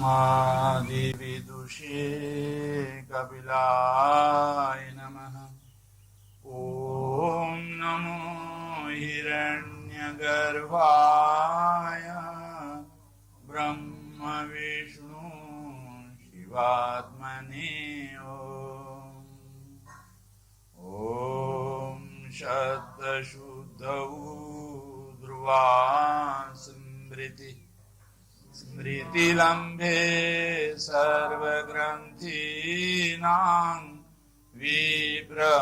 ब्रह्मादिविदुषे कपिलाय नमः। ॐ नमो हिरण्यगर्भाय ब्रह्मविष्णु शिवात्मने। ॐ शब्दशुद्धौ ध्रुवा स्मृतिलम्बे सर्वग्रन्थीनां विप्रमोक्षः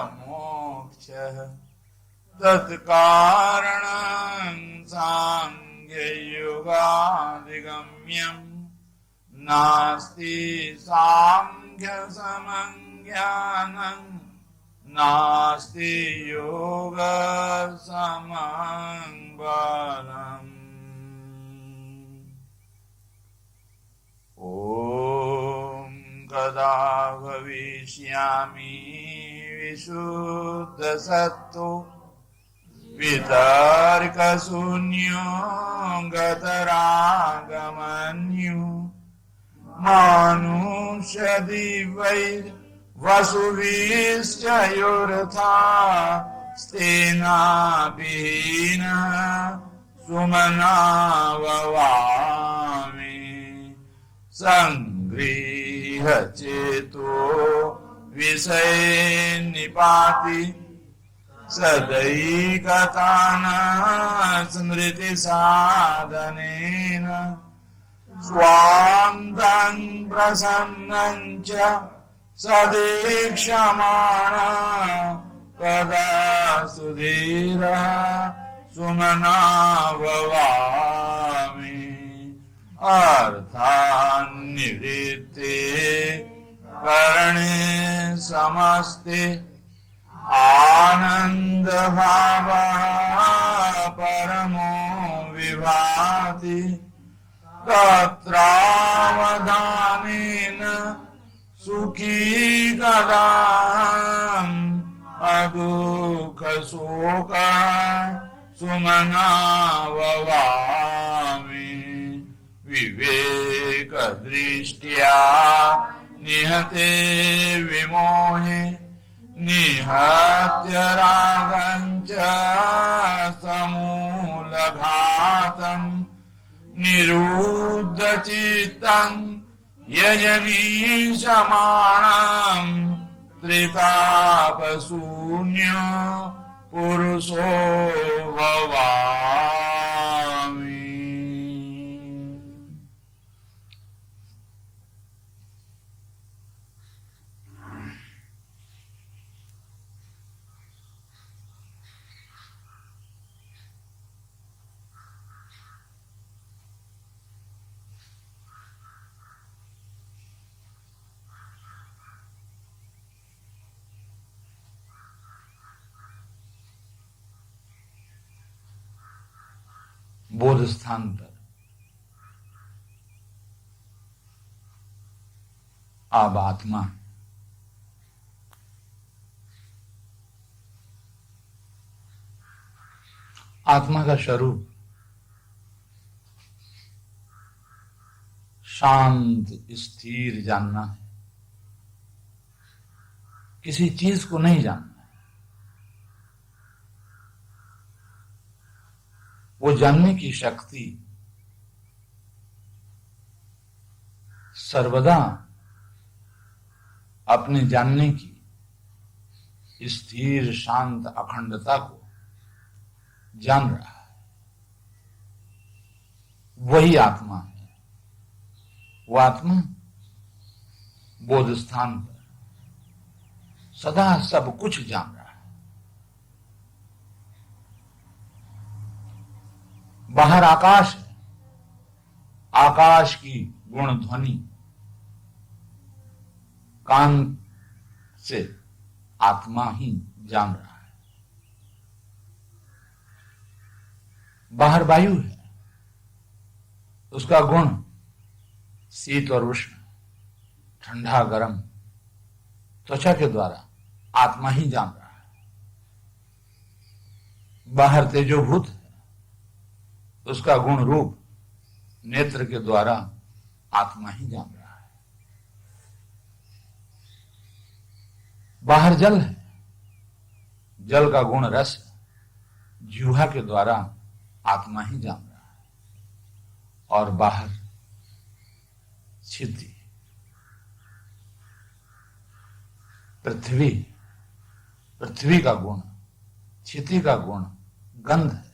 तत्कारणं साङ्ख्ययोगादिगम्यं नास्ति साङ्ख्यसमं ज्ञानं नास्ति योगसमं बलम्। ॐ कदा भविष्यामि विशुद्धसत्तो वितर्कशून्यो गतरागमन्यो मानुष्यदिवैर्वसुभिश्च योरथा स्तेनाभिहीनः सुमना ववामि। सङ्गृह्यचेतो विषये निपाति सदैकतान स्मृतिसाधनेन स्वान्तं प्रसन्नं च सदीक्षमाण कदा सुधीरः सुमना भवामि। अर्थान्निवृत्ते करणे समस्ते आनन्दभावः परमो विभाति तत्रावधानेन सुखी कदाम् अदुःखशोकः सुमना भवामि। विवेकदृष्ट्या निहते विमोहे निहत्य रागं च समूलघातं निरुद्धचित्तं यजनीशमाणं त्रितापशून्यो पुरुषो भवामि। बोध स्थान पर अब आत्मा का स्वरूप शांत स्थिर जानना है, किसी चीज को नहीं जानना है। वो जानने की शक्ति सर्वदा अपने जानने की स्थिर शांत अखंडता को जान रहा है, वही आत्मा है। वो आत्मा बोध स्थान पर सदा सब कुछ जान रहा है। बाहर आकाश है, आकाश की गुण ध्वनि कान से आत्मा ही जान रहा है। बाहर वायु है, उसका गुण शीत और उष्ण, ठंडा गरम त्वचा के द्वारा आत्मा ही जान रहा है। बाहर तेजोभूत है, उसका गुण रूप नेत्र के द्वारा आत्मा ही जान रहा है। बाहर जल है, जल का गुण रस है, जिह्वा के द्वारा आत्मा ही जान रहा है। और बाहर क्षिति, पृथ्वी, पृथ्वी का गुण, क्षिति का गुण गंध है,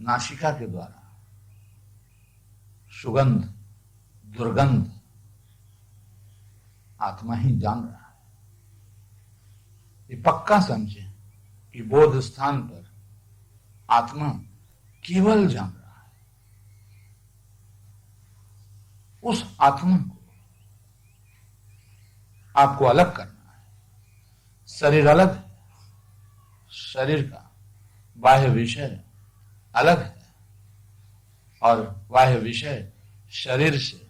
नासिका के द्वारा सुगंध, दुर्गंध आत्मा ही जान रहा है। ये पक्का समझे कि बोध स्थान पर आत्मा केवल जान रहा है। उस आत्मा को आपको अलग करना है। शरीर अलग है, शरीर का बाह्य विषय अलग है और बाह्य विषय शरीर से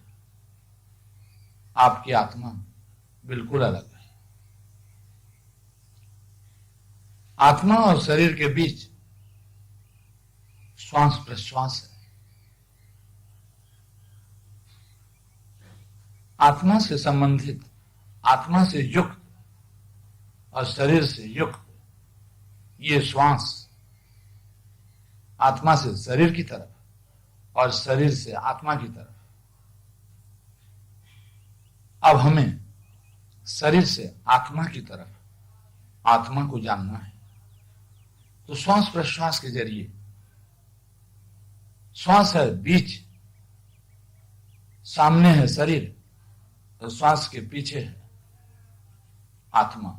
आपकी आत्मा बिल्कुल अलग है। आत्मा और शरीर के बीच श्वास प्रश्वास है। आत्मा से संबंधित, आत्मा से युक्त और शरीर से युक्त ये श्वास आत्मा से शरीर की तरफ और शरीर से आत्मा की तरफ। अब हमें शरीर से आत्मा की तरफ आत्मा को जानना है। तो श्वास प्रश्वास के जरिए, श्वास है बीच, सामने है शरीर, तो श्वास के पीछे है आत्मा।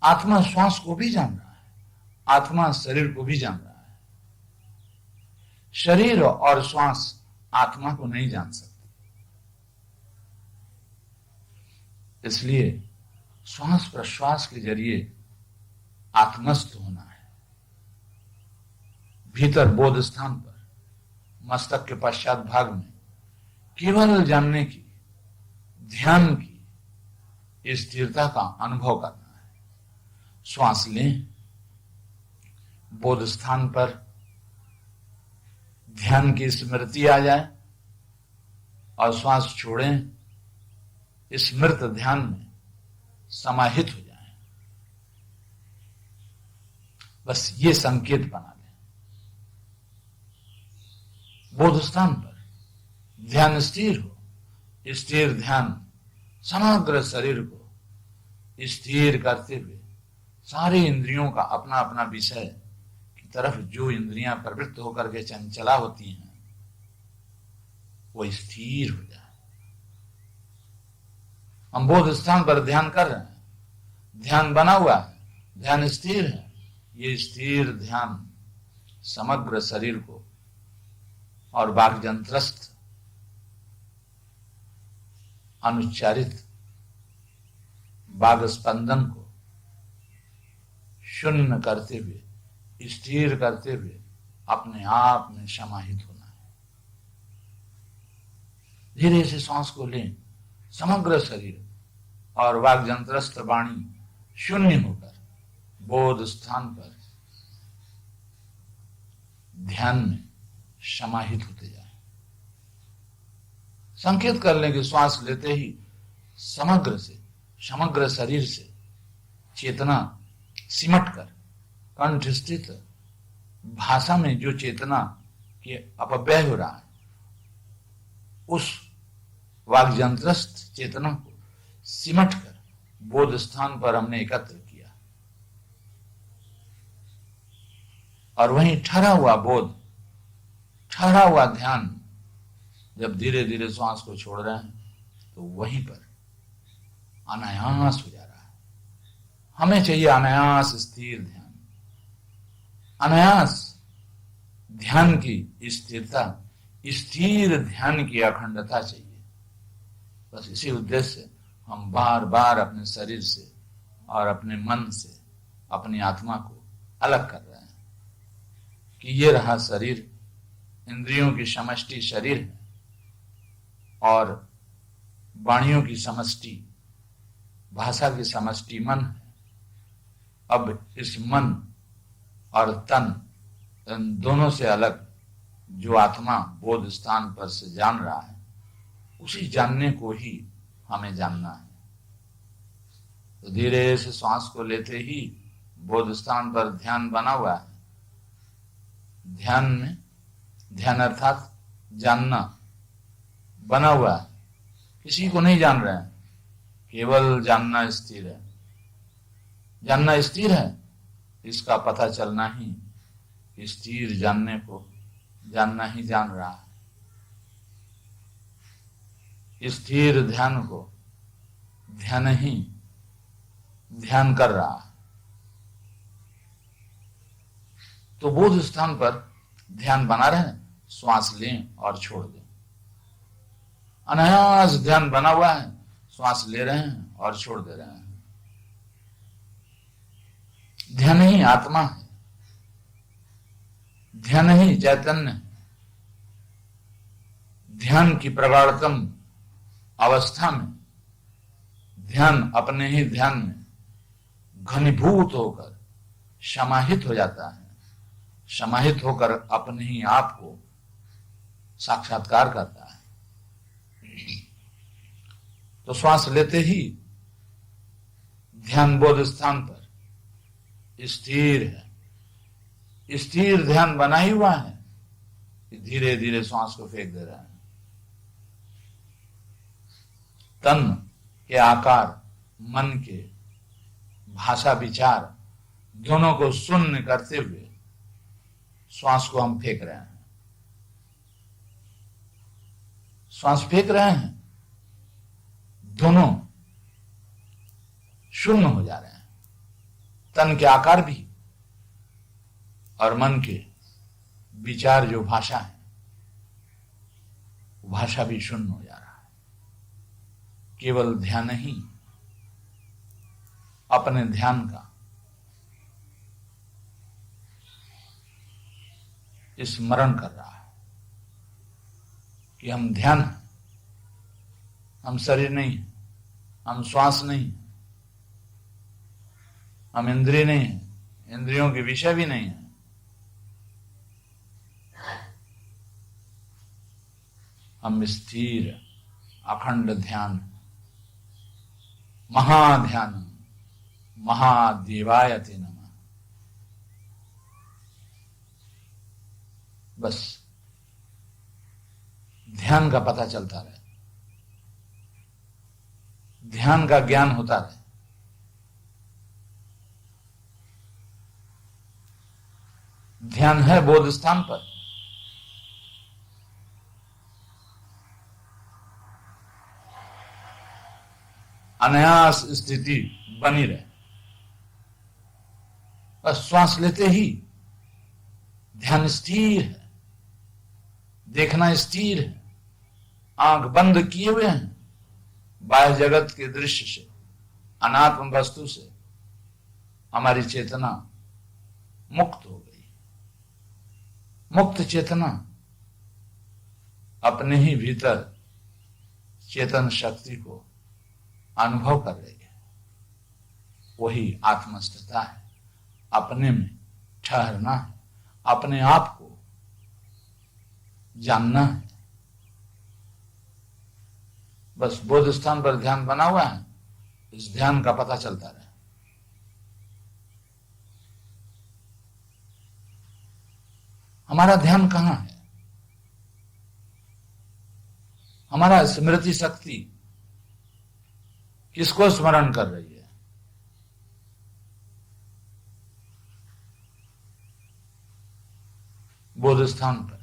आत्मा श्वास को भी जान रहा है, आत्मा शरीर को भी जान रहा है। शरीर और श्वास आत्मा को नहीं जान सकते। इसलिए श्वास प्रश्वास के जरिए आत्मस्थ होना है। भीतर बोध स्थान पर मस्तक के पश्चात भाग में केवल जानने की, ध्यान की स्थिरता का अनुभव करना है। श्वास लें, बोध स्थान पर ध्यान की स्मृति आ जाए और श्वास छोड़ें, स्मृत ध्यान में समाहित हो जाए। बस ये संकेत बना लें। बोध स्थान पर ध्यान स्थिर हो। स्थिर ध्यान समग्र शरीर को स्थिर करते हुए सारी इंद्रियों का अपना अपना विषय की तरफ जो इंद्रियां प्रवृत्त होकर के चंचला होती हैं वो स्थिर हो जाए। हम बोध स्थान पर ध्यान कर रहे हैं, ध्यान बना हुआ है, ध्यान स्थिर है। ये स्थिर ध्यान समग्र शरीर को और वाक्यंत्रस्थ अनुच्चारित वाग स्पंदन को शून्य करते हुए, स्थिर करते हुए अपने आप में समाहित होना है। धीरे से सांस को लें, समग्र शरीर और वाग्यंत्रस्थ वाणी शून्य होकर बोध स्थान पर ध्यान में समाहित होते जाए। संकेत कर लें कि श्वास लेते ही समग्र से, समग्र शरीर से चेतना सिमट कर कंठ स्थित भाषा में जो चेतना के अपव्यय हो रहा है उस वाग्यंत्रस्थ चेतना को सिमट कर बोध स्थान पर हमने एकत्र किया और वहीं ठहरा हुआ बोध, ठहरा हुआ ध्यान जब धीरे धीरे श्वास को छोड़ रहे हैं तो वहीं पर अनायास हो जा रहा है। हमें चाहिए अनायास स्थिर ध्यान, अनायास ध्यान की स्थिरता, स्थिर ध्यान की अखंडता चाहिए। बस इसी उद्देश्य से हम बार बार अपने शरीर से और अपने मन से अपनी आत्मा को अलग कर रहे हैं कि ये रहा शरीर, इंद्रियों की समष्टि शरीर है और वाणियों की समष्टि, भाषा की समष्टि मन है। अब इस मन और तन, इन दोनों से अलग जो आत्मा बोध स्थान पर से जान रहा है उसी जानने को ही हमें जानना है। तो धीरे से श्वास को लेते ही बोध स्थान पर ध्यान बना हुआ है। ध्यान में, ध्यान अर्थात जानना बना हुआ है, किसी को नहीं जान रहे हैं, केवल जानना स्थिर है। जानना स्थिर है, इसका पता चलना ही स्थिर जानने को जानना ही जान रहा है। स्थिर ध्यान को ध्यान ही ध्यान कर रहा है। तो बोध स्थान पर ध्यान बना रहे, श्वास लें और छोड़ दें। अनायास ध्यान बना हुआ है, श्वास ले रहे हैं और छोड़ दे रहे हैं। ध्यान ही आत्मा है, ध्यान ही चैतन्य है। ध्यान की प्रगाढ़तम अवस्था में ध्यान अपने ही ध्यान में घनीभूत होकर समाहित हो जाता है। समाहित होकर अपने ही आप को साक्षात्कार करता है। तो श्वास लेते ही ध्यान बोध स्थान पर स्थिर है। स्थिर ध्यान बना ही हुआ है कि धीरे धीरे श्वास को फेंक दे रहा है। तन के आकार, मन के भाषा, विचार दोनों को शून्य करते हुए श्वास को हम फेंक रहे हैं। श्वास फेंक रहे हैं, दोनों शून्य हो जा रहे हैं। तन के आकार भी और मन के विचार, जो भाषा है, भाषा भी शून्य हो जा रहा है। केवल ध्यान ही अपने ध्यान का स्मरण कर रहा है कि हम ध्यान हैं, हम शरीर नहीं है, हम श्वास नहीं है, हम इंद्रिय नहीं है, इंद्रियों के विषय भी नहीं है। हम स्थिर अखंड ध्यान, महाध्यान, महादेवायते नमः। बस ध्यान का पता चलता रहे, ध्यान का ज्ञान होता रहे। ध्यान है बोध स्थान पर, अनायास स्थिति बनी रहे। बस श्वास लेते ही ध्यान स्थिर है, देखना स्थिर है, आंख बंद किए हुए हैं। बाह्य जगत के दृश्य से, अनात्म वस्तु से हमारी चेतना मुक्त हो गई। मुक्त चेतना अपने ही भीतर चेतन शक्ति को अनुभव कर रही है। वही आत्मस्थिता है, अपने में ठहरना है, अपने आप को जानना है। बस बोध स्थान पर ध्यान बना हुआ है, इस ध्यान का पता चलता रहे। हमारा ध्यान कहां है? हमारा स्मृति शक्ति किसको स्मरण कर रही है? बोध स्थान पर।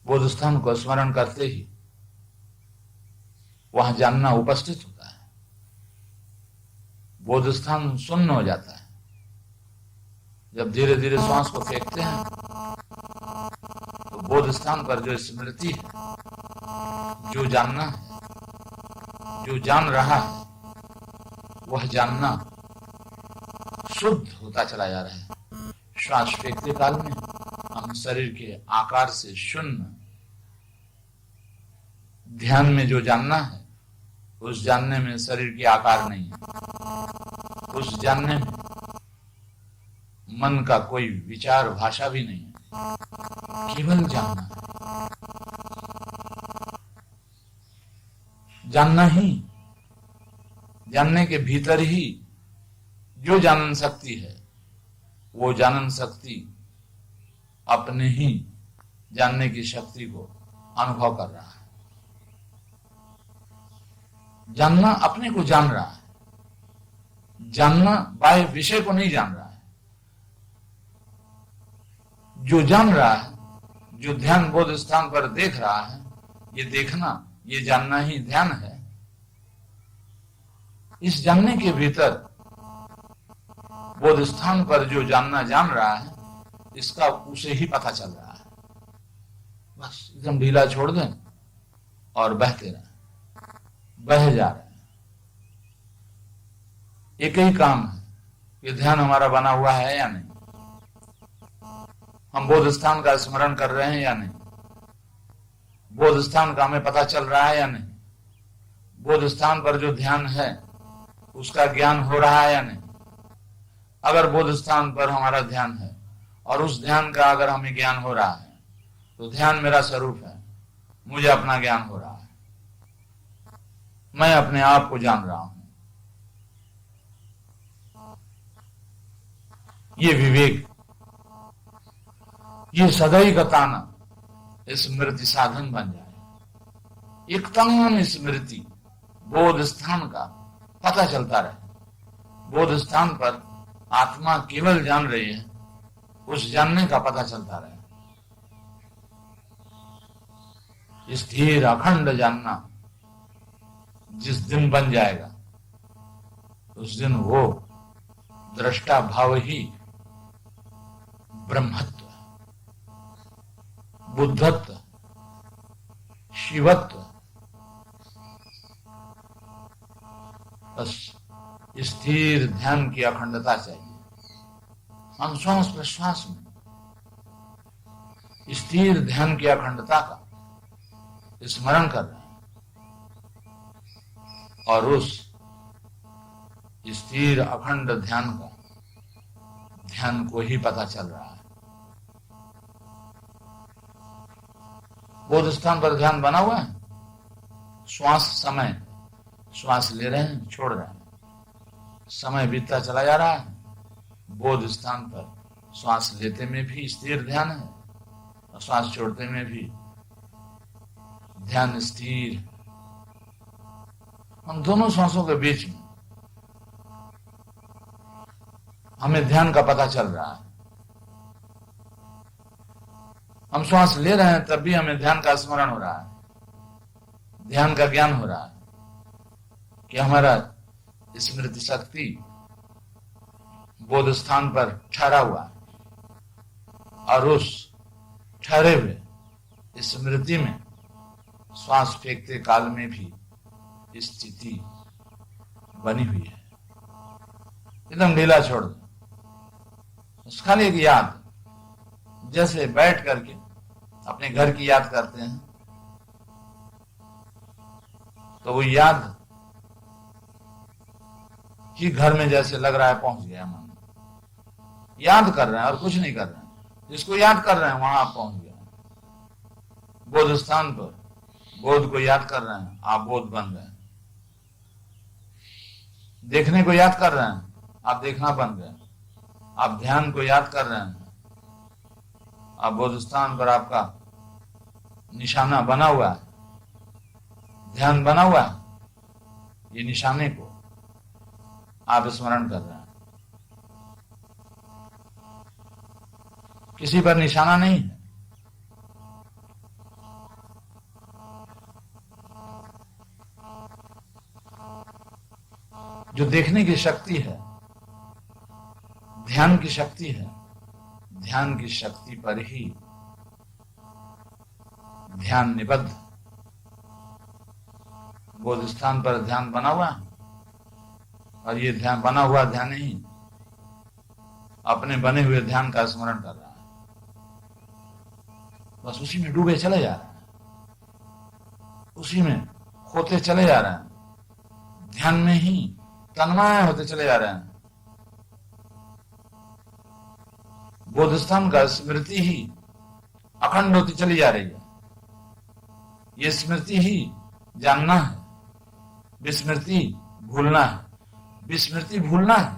बोध स्थान को स्मरण करते ही वहां जानना उपस्थित होता है। बोध स्थान शून्य हो जाता है। जब धीरे धीरे श्वास को फेंकते हैं तो बोध स्थान पर जो स्मृति है, जो जानना है, जो जान रहा है, वह जानना शुद्ध होता चला जा रहा है। श्वास फेंकते काल में हम शरीर के आकार से शून्य, ध्यान में जो जानना है उस जानने में शरीर के आकार नहीं है। उस जानने में मन का कोई विचार, भाषा भी नहीं है। केवल जानना है, जानना ही, जानने के भीतर ही जो जानन शक्ति है, वो जानन शक्ति अपने ही जानने की शक्ति को अनुभव कर रहा है। जानना अपने को जान रहा है, जानना बाह्य विषय को नहीं जान रहा है। जो जान रहा है, जो ध्यान बोध स्थान पर देख रहा है, ये देखना, ये जानना ही ध्यान है। इस जानने के भीतर बोध स्थान पर जो जानना जान रहा है, इसका उसे ही पता चल रहा है। बस एकदम ढीला छोड़ दें और बहते रहें, बह जा रहे हैं। एक ही काम है कि ध्यान हमारा बना हुआ है या नहीं, हम बोध स्थान का स्मरण कर रहे हैं या नहीं, बोध स्थान का हमें पता चल रहा है या नहीं, बोध स्थान पर जो ध्यान है उसका ज्ञान हो रहा है या नहीं। अगर बोध स्थान पर हमारा ध्यान है और उस ध्यान का अगर हमें ज्ञान हो रहा है, तो ध्यान मेरा स्वरूप है, मुझे अपना ज्ञान हो रहा है, मैं अपने आप को जान रहा हूं। ये विवेक, ये सदैव ताना स्मृति साधन बन जाए। एकदम स्मृति बोध स्थान का पता चलता रहे। बोध स्थान पर आत्मा केवल जान रही है, उस जानने का पता चलता रहे। स्थिर अखंड जानना जिस दिन बन जाएगा, उस दिन वो दृष्टा भाव ही ब्रह्मत्व, बुद्धत्व, शिवत्व, बस स्थिर ध्यान की अखंडता चाहिए। हम श्वास प्रश्वास में स्थिर ध्यान की अखंडता का स्मरण कर रहे हैं और उस स्थिर अखंड ध्यान को ही पता चल रहा है। बोध स्थान पर ध्यान बना हुआ है। श्वास समय, श्वास ले रहे हैं, छोड़ रहे हैं, समय बीतता चला जा रहा है। बोध स्थान पर श्वास लेते में भी स्थिर ध्यान है और श्वास छोड़ते में भी ध्यान स्थिर। हम दोनों श्वासों के बीच में हमें ध्यान का पता चल रहा है। हम श्वास ले रहे हैं तब भी हमें ध्यान का स्मरण हो रहा है, ध्यान का ज्ञान हो रहा है कि हमारा स्मृति शक्ति बोध स्थान पर ठहरा हुआ है और उस ठहरे हुए स्मृति में श्वास फेंकते काल में भी स्थिति बनी हुई है। एकदम ढीला छोड़ दो, उसका एक याद, जैसे बैठ करके अपने घर की याद करते हैं, तो वो याद ही घर में जैसे लग रहा है पहुंच गया। मन याद कर रहे हैं और कुछ नहीं कर रहे हैं, जिसको याद कर रहे हैं वहां आप पहुंच गए। बोध स्थान पर बोध को याद कर रहे हैं, आप बोध बन गए। देखने को याद कर रहे हैं, आप देखना बन गए। आप ध्यान को याद कर रहे हैं, आप बोध स्थान पर आपका निशाना बना हुआ है, ध्यान बना हुआ है, ये निशाने को आप स्मरण कर रहे हैं। किसी पर निशाना नहीं है, जो देखने की शक्ति है, ध्यान की शक्ति है, ध्यान की शक्ति पर ही ध्यान निबद्ध। बोध स्थान पर ध्यान बना हुआ है और ये ध्यान बना हुआ ध्यान ही अपने बने हुए ध्यान का स्मरण कर रहा है। बस उसी में डूबे चले जा रहे हैं, उसी में खोते चले जा रहे हैं, ध्यान में ही तन्मय होते चले जा रहे हैं। बोध स्थान का स्मृति ही अखंड होती चली जा रही है। ये स्मृति ही जानना है, विस्मृति भूलना है, विस्मृति भूलना है,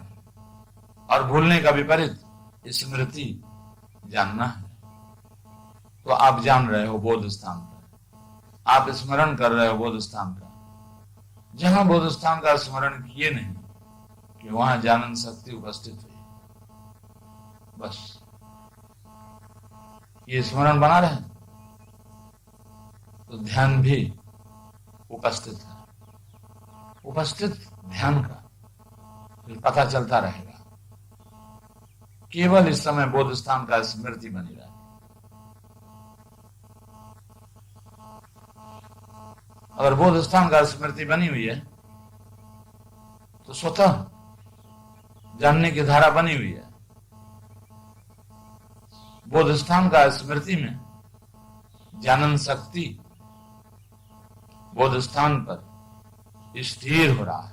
और भूलने का विपरीत स्मृति जानना है। तो आप जान रहे हो बोध स्थान का, आप स्मरण कर रहे हो बोध स्थान का। जहां बोध स्थान का स्मरण किए नहीं कि वहां जानन शक्ति उपस्थित हुई, बस ये स्मरण बना रहे, तो ध्यान भी उपस्थित है। उपस्थित ध्यान का फिर पता चलता रहेगा। केवल इस समय बोध स्थान का स्मृति बनी रहे। अगर बोध स्थान का स्मृति बनी हुई है तो स्वतः जानने की धारा बनी हुई है। बोध स्थान का स्मृति में जानन शक्ति बोध स्थान पर स्थिर हो रहा है।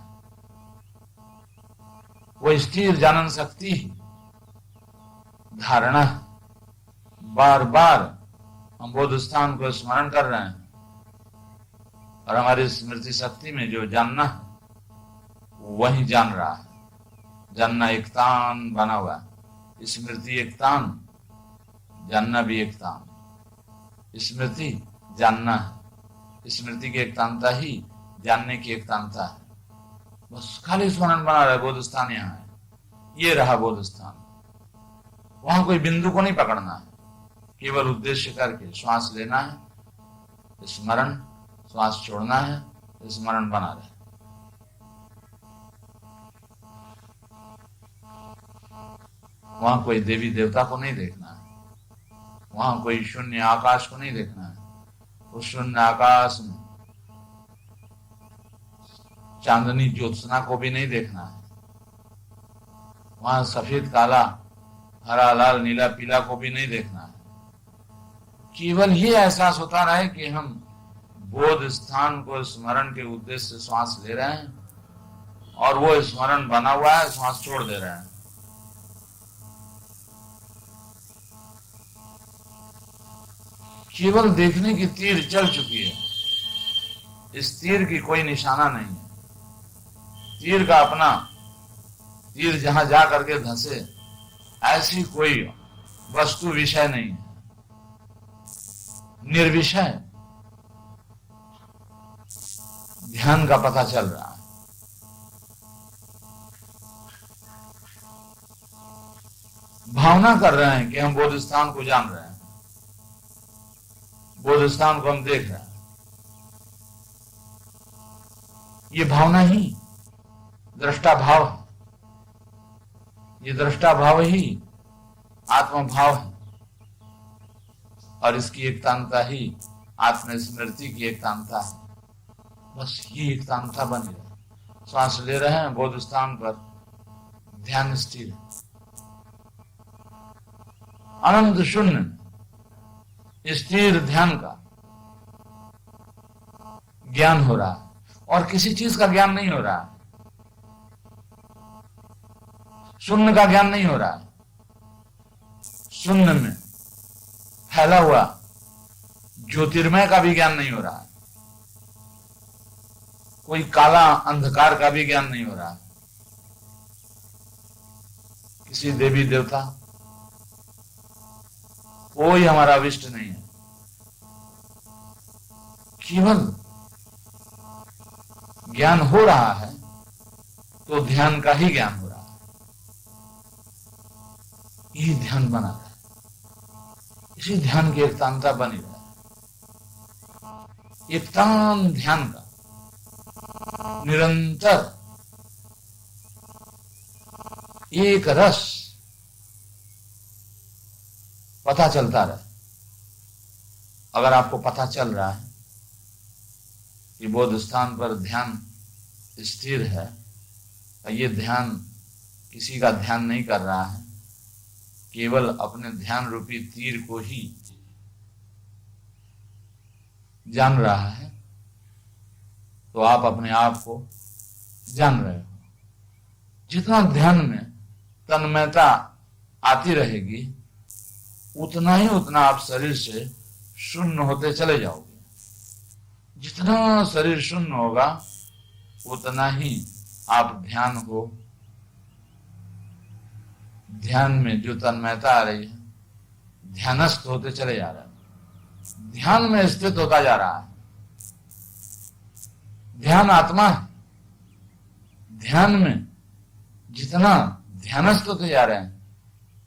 वो स्थिर जानन शक्ति ही धारणा, बार बार हम बोध स्थान को स्मरण कर रहे हैं और हमारी स्मृति शक्ति में जो जानना है वही जान रहा है। जानना एक तान बना हुआ है, स्मृति एक तान, जानना भी एक तान। स्मृति जानना है, स्मृति की एक तानता ही जानने की एक तानता है। बस खाली स्मरण बना रहा है। बोध स्थान यहाँ है, ये रहा बोध स्थान। वहां कोई बिंदु को नहीं पकड़ना है, केवल उद्देश्य करके श्वास लेना है, स्मरण, श्वास छोड़ना है, स्मरण बना रहे। वहां कोई देवी देवता को नहीं देखना है, वहां कोई शून्य आकाश को नहीं देखना है। उस शून्य आकाश में चांदनी ज्योत्सना को भी नहीं देखना है। वहां सफेद काला हरा लाल नीला पीला को भी नहीं देखना है। केवल ये एहसास होता रहे कि हम बोध स्थान को स्मरण के उद्देश्य से श्वास ले रहे हैं और वो स्मरण बना हुआ है, श्वास छोड़ दे रहे हैं। केवल देखने की तीर चल चुकी है, इस तीर की कोई निशाना नहीं है। तीर का अपना, तीर जहां जा करके धंसे ऐसी कोई वस्तु विषय नहीं है, निर्विषय ध्यान का पता चल रहा है। भावना कर रहे हैं कि हम बोध स्थान को जान रहे हैं, बोध स्थान को हम देख रहे हैं। ये भावना ही दृष्टा भाव है, ये दृष्टा भाव ही आत्म भाव है, और इसकी एकतांता ही आत्मस्मृति की एकतांता है। बस ये एकतांता बन गया। श्वास ले रहे हैं, बोध स्थान पर ध्यान स्थिर है, अनंत शून्य में स्थिर ध्यान का ज्ञान हो रहा है, और किसी चीज का ज्ञान नहीं हो रहा है। शून्य का ज्ञान नहीं हो रहा है, शून्य में फैला हुआ ज्योतिर्मय का भी ज्ञान नहीं हो रहा है, कोई काला अंधकार का भी ज्ञान नहीं हो रहा है, किसी देवी देवता कोई हमारा अविष्ट नहीं है। केवल ज्ञान हो रहा है तो ध्यान का ही ज्ञान हो रहा है। यही ध्यान बना रहा है, इसी ध्यान की एकतांता बनी रहा है। एकतान ध्यान का निरंतर एक रस पता चलता रहे। अगर आपको पता चल रहा है कि बोध स्थान पर ध्यान स्थिर है, ये ध्यान किसी का ध्यान नहीं कर रहा है, केवल अपने ध्यान रूपी तीर को ही जान रहा है, तो आप अपने आप को जान रहे हो। जितना ध्यान में तन्मयता आती रहेगी, उतना ही उतना आप शरीर से शून्य होते चले जाओगे। जितना शरीर शून्य होगा उतना ही आप ध्यान हो, ध्यान में जो तन्मयता आ रही है, ध्यानस्थ होते चले जा रहे हैं, ध्यान में स्थित होता जा रहा है। ध्यान आत्मा है। ध्यान में जितना ध्यानस्थ होते जा रहे हैं,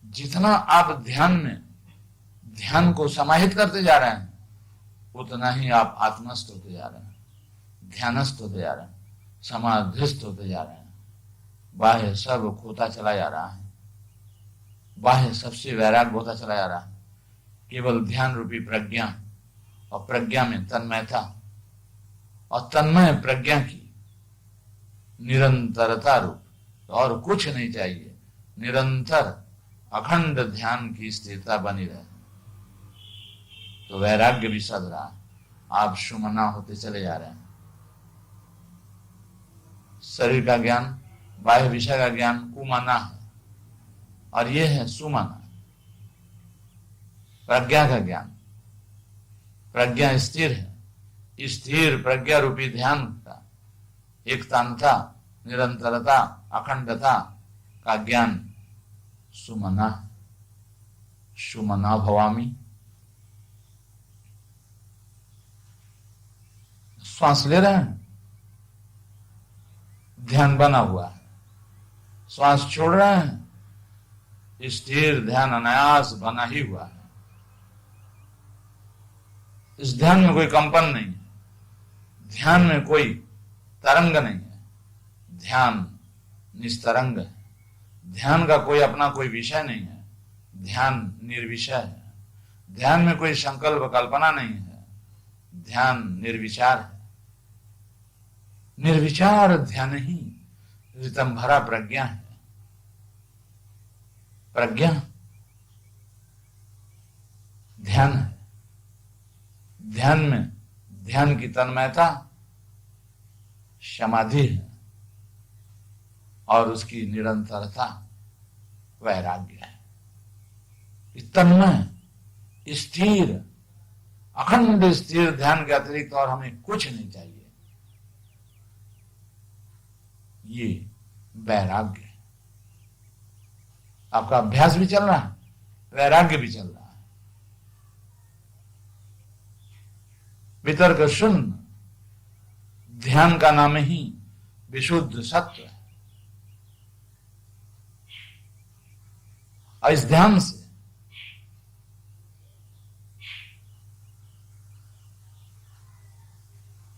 जितना आप ध्यान में ध्यान को समाहित करते जा रहे हैं, उतना ही आप आत्मस्थ होते जा रहे हैं, ध्यानस्थ होते जा रहे हैं, समाधिस्थ होते जा रहे हैं। बाह्य सब खोता चला जा रहा है, बाह्य सबसे वैराग्य होता चला जा रहा है। केवल ध्यान रूपी प्रज्ञा, और प्रज्ञा में तन्मयता, और तन्मय प्रज्ञा की निरंतरता रूप, और कुछ नहीं चाहिए। निरंतर अखंड ध्यान की स्थिरता बनी रहे, तो वैराग्य भी सद रहा, आप सुमना होते चले जा रहे हैं। शरीर का ज्ञान, बाह्य विषय का ज्ञान कुमना है, और यह है सुमना, प्रज्ञा का ज्ञान। प्रज्ञा स्थिर है, स्थिर प्रज्ञा रूपी ध्यान का एकतांता, निरंतरता, अखंडता का ज्ञान सुमना, सुमना भवामी। श्वास ले रहे हैं, ध्यान बना हुआ है। श्वास छोड़ रहे हैं, स्थिर ध्यान अनायास बना ही हुआ है। इस ध्यान में कोई कंपन नहीं है, ध्यान में कोई तरंग नहीं है, ध्यान निस्तरंग है। ध्यान का कोई अपना कोई विषय नहीं है, ध्यान निर्विषय है। ध्यान में कोई संकल्प कल्पना नहीं है, ध्यान निर्विचार है। निर्विचार ध्यान ही रितम भरा प्रज्ञा है। प्रज्ञा ध्यान है। ध्यान में ध्यान की तन्मयता समाधि है, और उसकी निरंतरता वैराग्य है। तन्मय स्थिर अखंड स्थिर ध्यान के अतिरिक्त और हमें कुछ नहीं चाहिए। ये वैराग्य है। आपका अभ्यास भी चल रहा है, वैराग्य भी चल रहा है। वितर्क शून्य ध्यान का नाम ही विशुद्ध सत्य है। और इस ध्यान से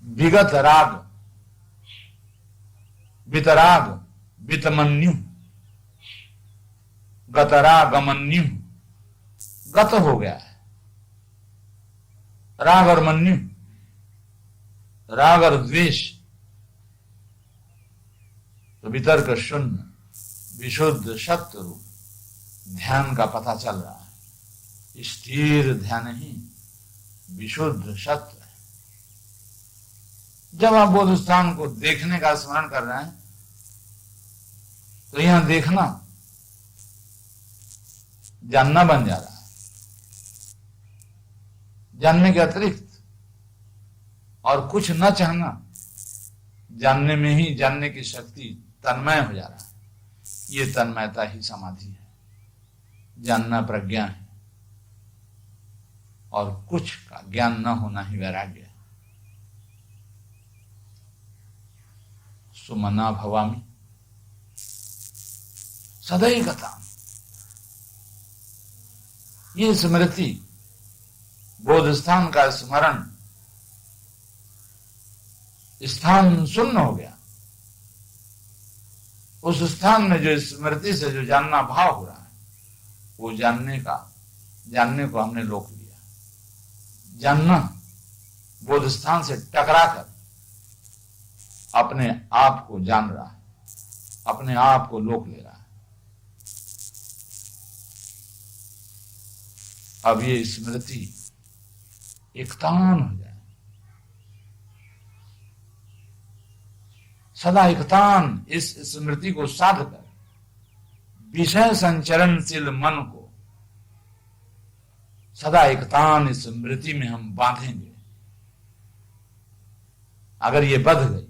विगत राग, वितराग, वितमन्यु, गतरागमन्यु गत हो गया है। राग और मन्यु, राग और द्वेष, तो वितर्क शून्य विशुद्ध सत्य रूप ध्यान का पता चल रहा है। स्थिर ध्यान ही विशुद्ध सत्य है। जब आप बोध स्थान को देखने का स्मरण कर रहे हैं, तो यहां देखना जानना बन जा रहा है। जानने के अतिरिक्त और कुछ न चाहना, जानने में ही जानने की शक्ति तन्मय हो जा रहा है। ये तन्मयता ही समाधि है। जानना प्रज्ञा है, और कुछ का ज्ञान न होना ही वैराग्य है। सुमना भवामी सदैकता। ये स्मृति, बोध स्थान का स्मरण, स्थान शून्य हो गया। उस स्थान में जो स्मृति से जो जानना भाव हो रहा है, वो जानने को हमने रोक लिया। जानना बोध स्थान से टकराकर अपने आप को जान रहा है, अपने आप को रोक ले रहा है। अब ये स्मृति एकतान हो जाए, सदा एकतान इस स्मृति को साध कर विषय संचरणशील मन को सदा एकतान इस स्मृति में हम बांधेंगे। अगर ये बध गई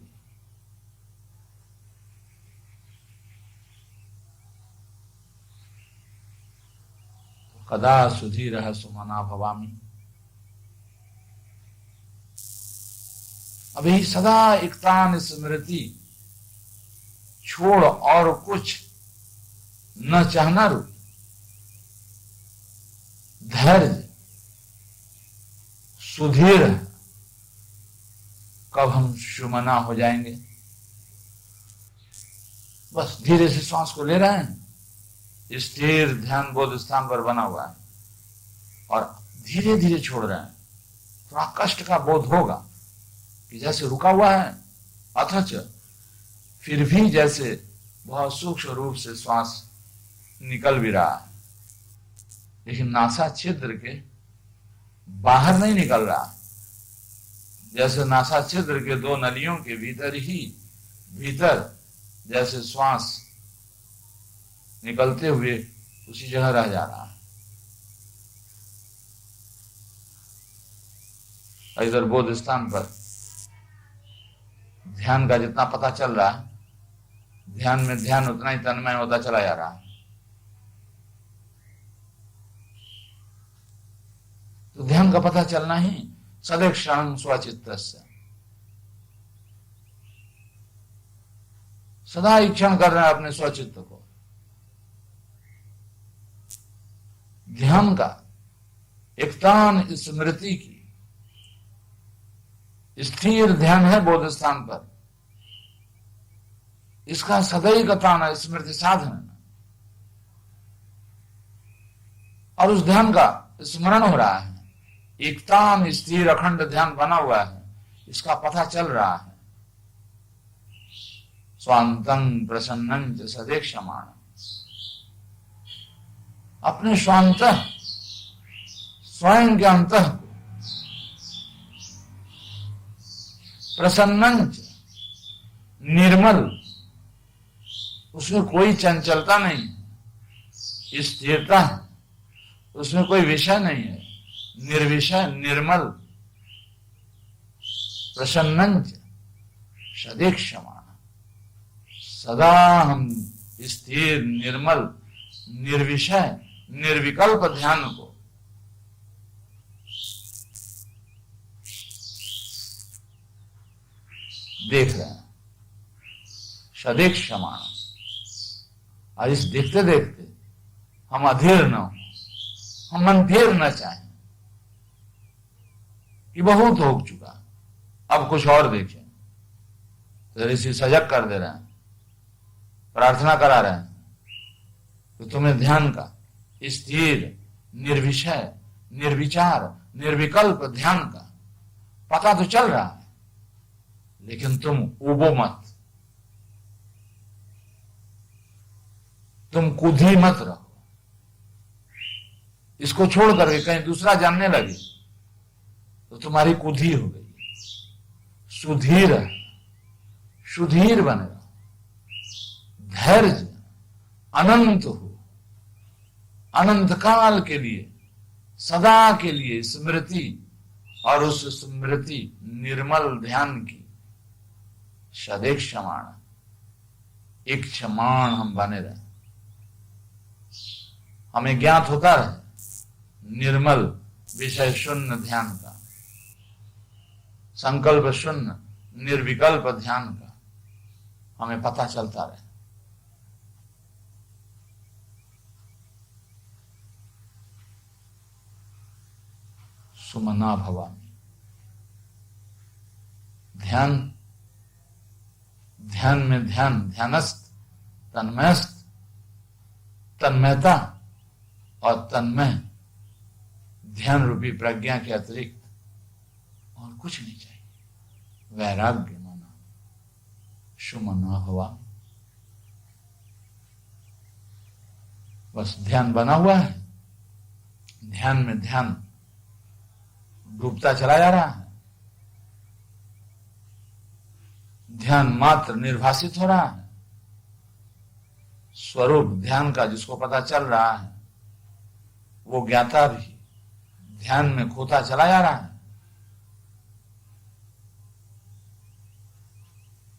कदा सुधीर सुमना भवामी। अभी सदा एकतान स्मृति छोड़ और कुछ न चाहना रूप धैर्य सुधीर। कब हम सुमना हो जाएंगे? बस धीरे से श्वास को ले रहे हैं, स्थिर ध्यान बोध स्थान पर बना हुआ है और धीरे धीरे छोड़ रहे हैं। थोड़ा कष्ट का बोध होगा कि जैसे रुका हुआ है, अथच फिर भी जैसे बहुत सूक्ष्म रूप से श्वास निकल भी रहा है, लेकिन नासा छिद्र के बाहर नहीं निकल रहा। जैसे नासा छिद्र के दो नलियों के भीतर जैसे श्वास निकलते हुए उसी जगह रह जा रहा है। इधर बोध स्थान पर ध्यान का जितना पता चल रहा है, ध्यान में ध्यान उतना ही तन्मय होता चला जा रहा है। तो ध्यान का पता चलना ही सदैव क्षण स्वचित्तस्य, सदा इक्षण कर रहे हैं अपने स्वचित्त को। ध्यान का एकतान स्मृति की स्थिर ध्यान है बोध स्थान पर, इसका सदैव तान स्मृति साधन और उस ध्यान का स्मरण हो रहा है। एकतान स्थिर अखंड ध्यान बना हुआ है, इसका पता चल रहा है। स्वांतं प्रसन्नं च सदेक्षमाण, अपने स्वांत स्वयं के अंत को प्रसन्नं च निर्मल, उसमें कोई चंचलता नहीं, स्थिरता है, उसमें कोई विषय नहीं है, निर्विषय निर्मल। प्रसन्नं च सदेक्षमाण, सदा हम स्थिर निर्मल निर्विषय निर्विकल्प ध्यान को देख रहे हैं। सदेक्षमाण, और इस देखते देखते हम अधीर न हो, हम मंथेर न चाहें कि बहुत हो चुका, अब कुछ और देखें। तो ऋषि सजग कर दे रहे हैं, प्रार्थना करा रहे हैं कि तुम्हें ध्यान का स्थिर निर्विषय निर्विचार निर्विकल्प ध्यान का पता तो चल रहा है, लेकिन तुम उबो मत, तुम कुधी मत रहो। इसको छोड़ करके कहीं दूसरा जानने लगे तो तुम्हारी कुधी हो गई। सुधीर सुधीर बनेगा, धैर्य अनंत हो, अनंत काल के लिए सदा के लिए स्मृति, और उस स्मृति निर्मल ध्यान की सदेक्षमाण एक क्षमाण हम बने रहे। हमें ज्ञात होता रहे निर्मल विषय शून्य ध्यान का, संकल्प शून्य निर्विकल्प ध्यान का हमें पता चलता रहे। सुमना भवानी, ध्यान ध्यान में ध्यान, ध्यानस्थ तन्मयस्थ, तन्मयता और तन्मय ध्यान रूपी प्रज्ञा के अतिरिक्त और कुछ नहीं चाहिए। वैराग्य माना सुमना भवानी, बस ध्यान बना हुआ है, ध्यान में ध्यान डूबता चला जा रहा है, ध्यान मात्र निर्भासित हो रहा है। स्वरूप ध्यान का जिसको पता चल रहा है वो ज्ञाता भी ध्यान में खोता चला जा रहा है।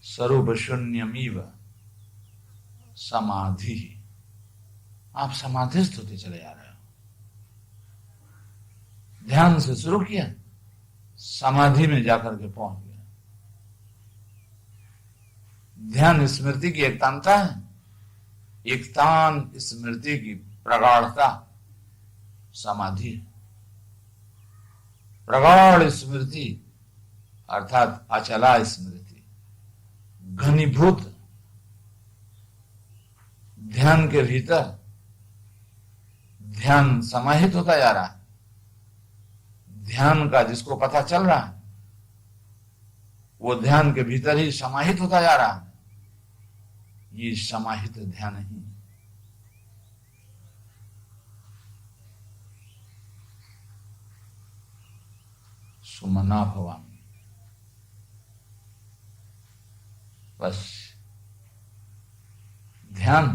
स्वरूप शून्यमीव समाधि, आप समाधिस्थ होते चले जा रहे हो। ध्यान से शुरू किया, समाधि में जाकर के पहुंच गया। ध्यान स्मृति की एकतानता है, एकतान स्मृति की प्रगाढ़ता समाधि है। प्रगाढ़ स्मृति अर्थात अचला स्मृति, घनीभूत ध्यान के भीतर ध्यान समाहित होता जा रहा है। ध्यान का जिसको पता चल रहा है वो ध्यान के भीतर ही समाहित होता जा रहा है। ये समाहित ध्यान ही सुमना भवामी। बस ध्यान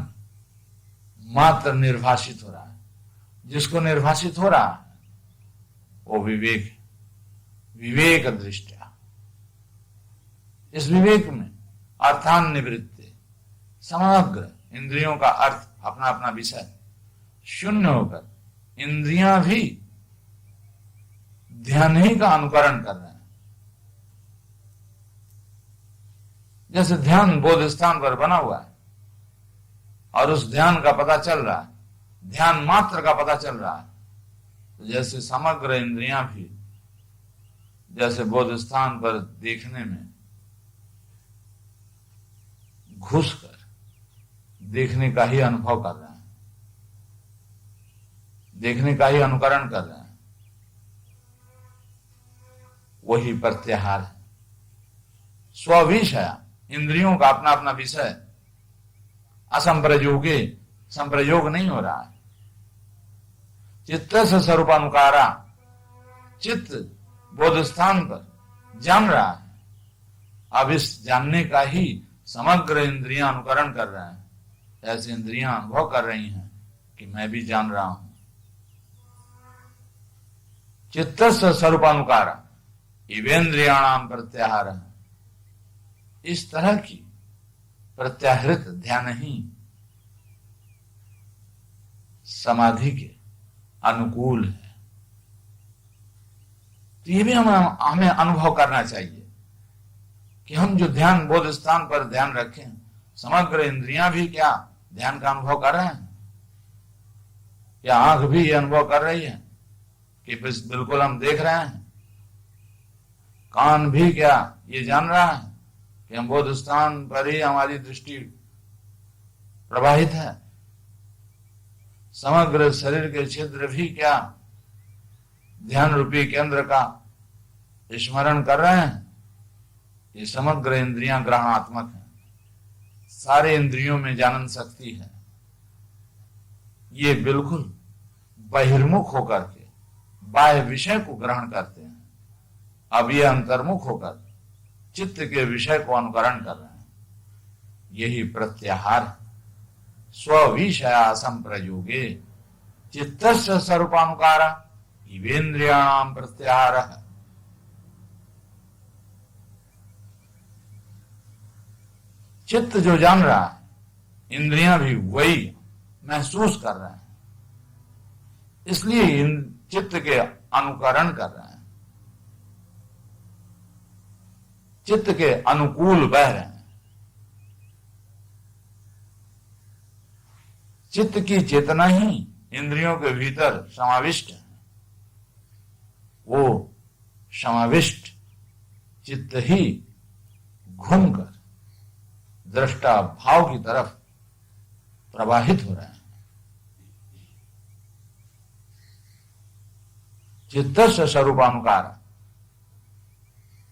मात्र निर्भाषित हो रहा है। जिसको निर्भाषित हो रहा है वो विवेक, विवेक दृष्टया। इस विवेक में अर्थान निवृत्ति, समग्र इंद्रियों का अर्थ अपना अपना विषय शून्य होकर इंद्रियां भी ध्यान ही का अनुकरण कर रहे हैं। जैसे ध्यान बोध स्थान पर बना हुआ है और उस ध्यान का पता चल रहा है, ध्यान मात्र का पता चल रहा है, तो जैसे समग्र इंद्रियां भी जैसे बोध स्थान पर देखने में घुसकर देखने का ही अनुभव कर रहे हैं, देखने का ही अनुकरण कर रहे हैं। वही प्रत्याहार है। स्विषय, इंद्रियों का अपना अपना विषय, असंप्रयोगे, संप्रयोग नहीं हो रहा है। चित्त से स्वरूपानुकारा, चित्त बोध स्थान पर जान रहा है। अब इस जानने का ही समग्र इंद्रियां अनुकरण कर रहे हैं। ऐसी इंद्रियां अनुभव कर रही हैं कि मैं भी जान रहा हूं। चित्त से स्वरूपानुकारा इवेन्द्रियाणाम प्रत्याहार, इस तरह की प्रत्याहृत ध्यान ही समाधि के अनुकूल है। तो ये भी हमें अनुभव करना चाहिए कि हम जो ध्यान बोध स्थान पर ध्यान रखें, समग्र इंद्रियां भी क्या ध्यान का अनुभव कर रहे हैं? या आंख भी ये अनुभव कर रही है कि बिल्कुल हम देख रहे हैं? कान भी क्या ये जान रहा है कि हम बोध स्थान पर ही हमारी दृष्टि प्रवाहित है? समग्र शरीर के छिद्र भी क्या ध्यान रूपी केंद्र का स्मरण कर रहे हैं? ये समग्र इंद्रियां ग्रहणात्मक हैं, सारे इंद्रियों में जानन शक्ति है। ये बिल्कुल बहिर्मुख होकर के बाह्य विषय को ग्रहण करते हैं। अब ये अंतर्मुख होकर चित्त के विषय को अनुकरण कर रहे हैं। यही प्रत्याहार स्विषया संप्रयोगे चित्तस्य स्वरूपानुकारा इवेन्द्रियाणाम प्रत्याहार। चित्त जो जान रहा है, इंद्रियां भी वही महसूस कर रहे हैं, इसलिए इन चित्त के अनुकरण कर रहे हैं, चित्त के अनुकूल बह रहे हैं। चित्त की चेतना ही इंद्रियों के भीतर समाविष्ट है। वो समाविष्ट चित्त ही घूमकर दृष्टा भाव की तरफ प्रवाहित हो रहे हैं। चित्तस्य स्वरूपानुकार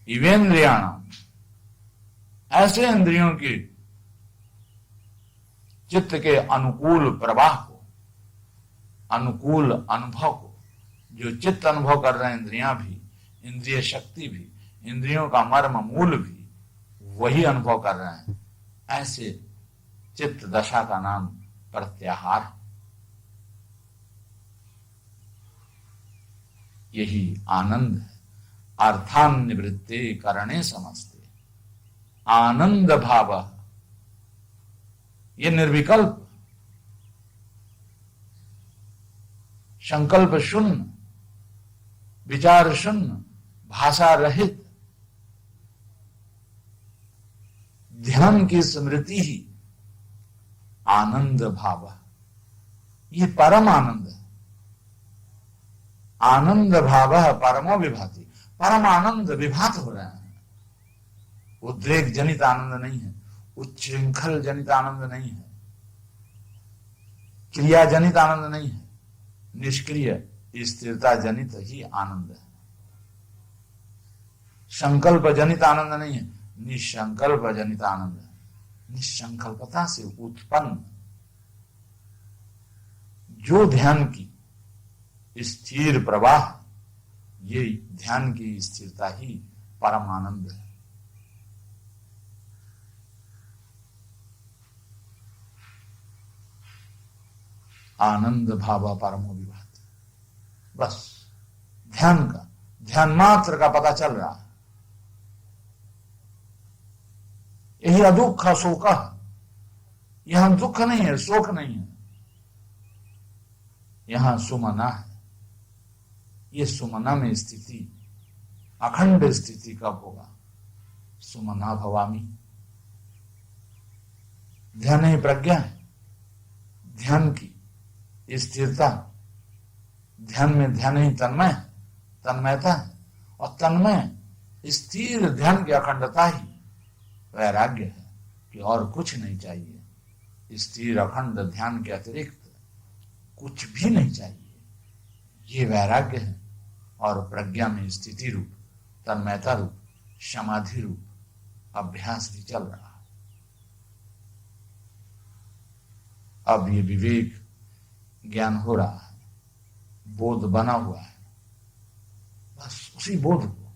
इवेन्द्रियाणाम, ऐसे इंद्रियों की चित्त के अनुकूल प्रवाह को, अनुकूल अनुभव को, जो चित्त अनुभव कर रहे हैं, इंद्रियां भी, इंद्रिय शक्ति भी, इंद्रियों का मर्म मूल भी वही अनुभव कर रहे हैं। ऐसे चित्त दशा का नाम प्रत्याहार। यही आनंद है। अर्थान निवृत्ते करणे समस्ते आनंद भाव, ये निर्विकल्प संकल्प शून्य विचार शून्य, भाषा रहित ध्यान की स्मृति ही आनंद भाव, ये परम आनंद है। आनंद भाव परमो विभाति, परम आनंद विभात हो रहे हैं। उद्रेक जनित आनंद नहीं है, उच्छृंखल जनित आनंद नहीं है, क्रिया जनित आनंद नहीं है, निष्क्रिय स्थिरता जनित ही आनंद है। संकल्प जनित आनंद नहीं है, निसंकल्प जनित आनंद है। निसंकल्पता से उत्पन्न जो ध्यान की स्थिर प्रवाह, ये ध्यान की स्थिरता ही परम आनंद है। आनंद भावा परमो विभाति, बस ध्यान मात्र का पता चल रहा है। यही अदुख शोक, यहां दुख नहीं है, शोक नहीं है, यहां सुमना है। ये सुमना में स्थिति, अखंड स्थिति कब होगा? सुमना भवामी। ध्यान ही प्रज्ञा है, ध्यान की स्थिरता, ध्यान ही तन्मयता है, और तन्मय स्थिर ध्यान की अखंडता ही वैराग्य है कि और कुछ नहीं चाहिए। स्थिर अखंड ध्यान के अतिरिक्त कुछ भी नहीं चाहिए, ये वैराग्य है। और प्रज्ञा में स्थिति रूप, तन्मयता रूप, समाधि रूप अभ्यास भी चल रहा है। अब ये विवेक ज्ञान हो रहा है, बोध बना हुआ है, बस उसी बोध को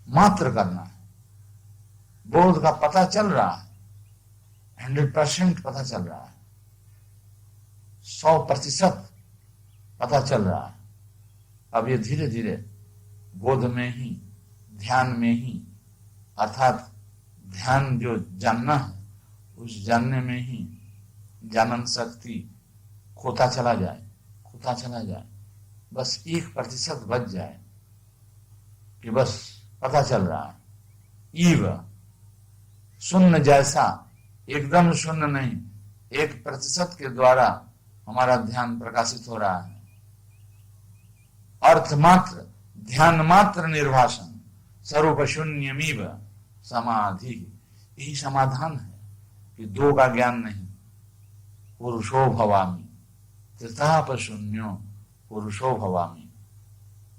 मात्र करना है। बोध का पता चल रहा है, 100% पता चल रहा है, 100% पता चल रहा है। अब ये धीरे धीरे बोध में ही, ध्यान में ही, अर्थात ध्यान जो जानना है, उस जानने में ही जानन शक्ति खोता चला जाए, बस 1% बच जाए कि बस पता चल रहा है। ईव शून्य जैसा, एकदम शून्य नहीं, 1% के द्वारा हमारा ध्यान प्रकाशित हो रहा है। अर्थ मात्र, ध्यान मात्र निर्वासन, स्वरूप शून्यमीव समाधि, यही समाधान है कि दो का ज्ञान नहीं। पुरुषो भवामी, त्रिताप शून्यो पुरुषो भवामी।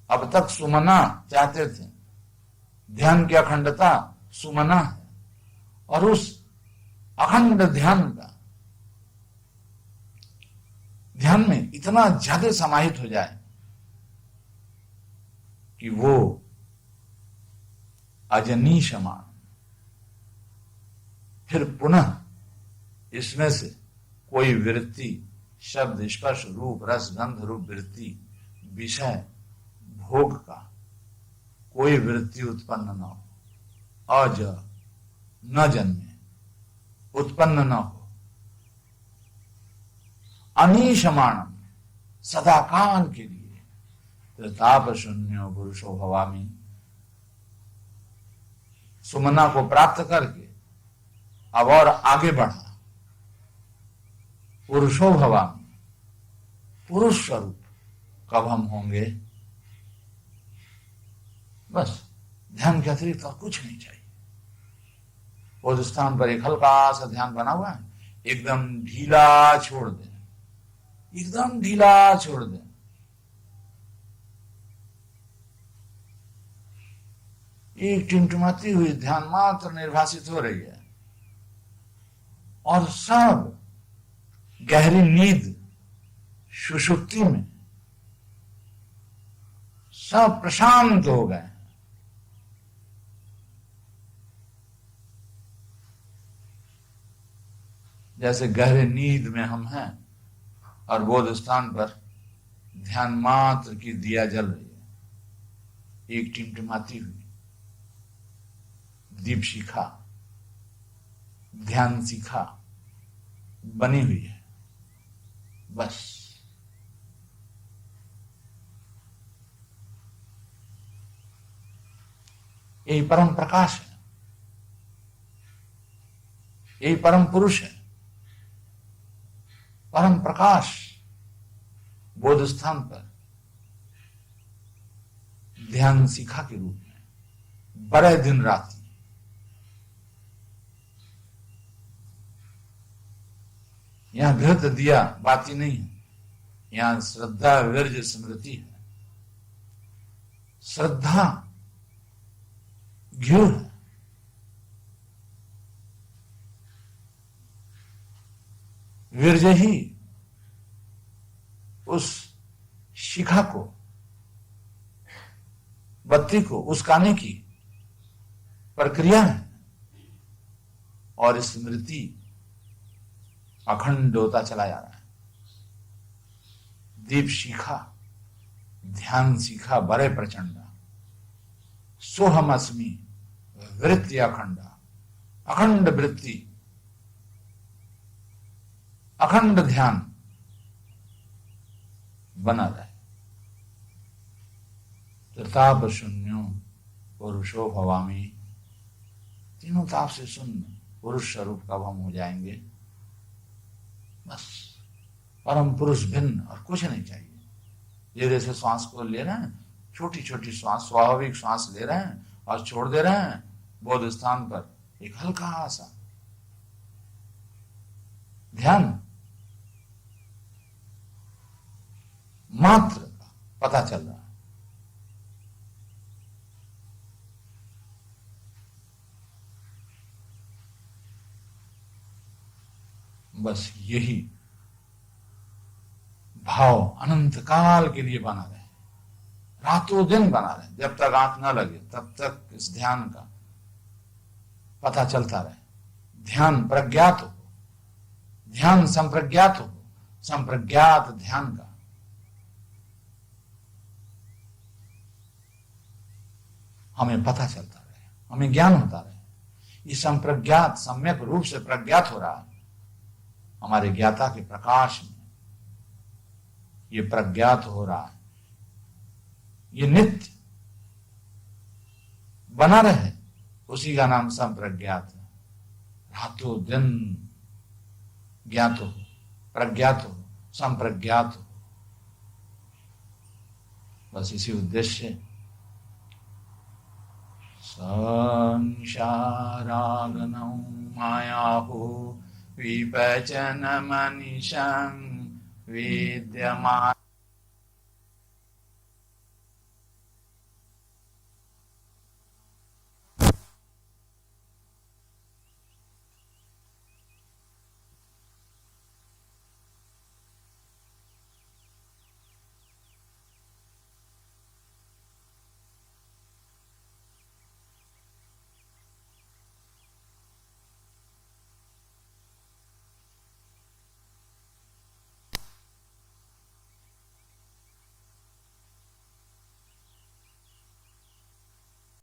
अब तक सुमना चाहते थे, ध्यान की अखंडता सुमना है, और उस अखंड ध्यान में इतना ज्यादा समाहित हो जाए कि वो अजनीशमान, फिर पुनः इसमें से कोई वृत्ति, शब्द, स्पर्श, रूप, रस, गंध रूप वृत्ति, विषय, भोग का कोई वृत्ति उत्पन्न न हो, अज न जन्मे, उत्पन्न न हो। अनीशमाणम, सदाकाल के लिए, त्रिताप शून्यो पुरुषो भवामी। सुमना को प्राप्त करके अब और आगे बढ़ा, पुरुषो भवामी, पुरुष स्वरूप कब हम होंगे? बस ध्यान के अतिरिक्त और कुछ नहीं चाहिए। उस स्थान पर एक हल्का सा ध्यान बना हुआ है, एकदम ढीला छोड़ दें, एकदम ढीला छोड़ दें। एक टिमटिमाती हुई ध्यान मात्र निर्भासित हो रही है, और सब गहरी नींद, सुषुप्ति में सब प्रशांत हो गए। जैसे गहरे नींद में हम हैं और बोध स्थान पर ध्यान मात्र की दिया जल रही है, एक टिमटिमाती हुई दीप शिखा, ध्यान शिखा बनी हुई है। बस यही परम प्रकाश है, यही परम पुरुष है। परम प्रकाश बोध स्थान पर ध्यान शिखा के रूप में बड़े दिन रात यहां घृत दिया बाती नहीं है, यहां श्रद्धा वीर्य स्मृति है। श्रद्धा घी है, वीर्य ही उस शिखा को, बत्ती को उसकाने की प्रक्रिया है, और स्मृति अखंड होता चला जा रहा है। दीप शिखा, ध्यान शिखा बड़े प्रचंड, सोहम अस्मि वृत्ति अखंड, अखंड वृत्ति, अखंड ध्यान बना रहे। त्रिताप शून्यो पुरुषो भवामी, तीनों ताप से शून्य पुरुष स्वरूप कब हम हो जाएंगे? बस परम पुरुष भिन्न और कुछ नहीं चाहिए। ये जैसे श्वास को ले रहे हैं, छोटी छोटी श्वास, स्वाभाविक श्वास ले रहे हैं और छोड़ दे रहे हैं, बोध स्थान पर एक हल्का सा ध्यान मात्र पता चल रहा है। बस यही भाव अनंत काल के लिए बना रहे, रातों दिन बना रहे। जब तक आंख न लगे तब तक इस ध्यान का पता चलता रहे। ध्यान प्रज्ञात हो, ध्यान संप्रज्ञात हो, संप्रज्ञात ध्यान का हमें पता चलता रहे, हमें ज्ञान होता रहे। ये संप्रज्ञात सम्यक रूप से प्रज्ञात हो रहा है हमारे ज्ञाता के प्रकाश में, ये प्रज्ञात हो रहा है। ये नित्य बना रहे, उसी का नाम संप्रज्ञात है। रातों दिन ज्ञात हो, प्रज्ञात हो, संप्रज्ञात हो। बस इसी उद्देश्य संसारागनौ मायाहो विपचन मनीषं विद्यमानमखिलं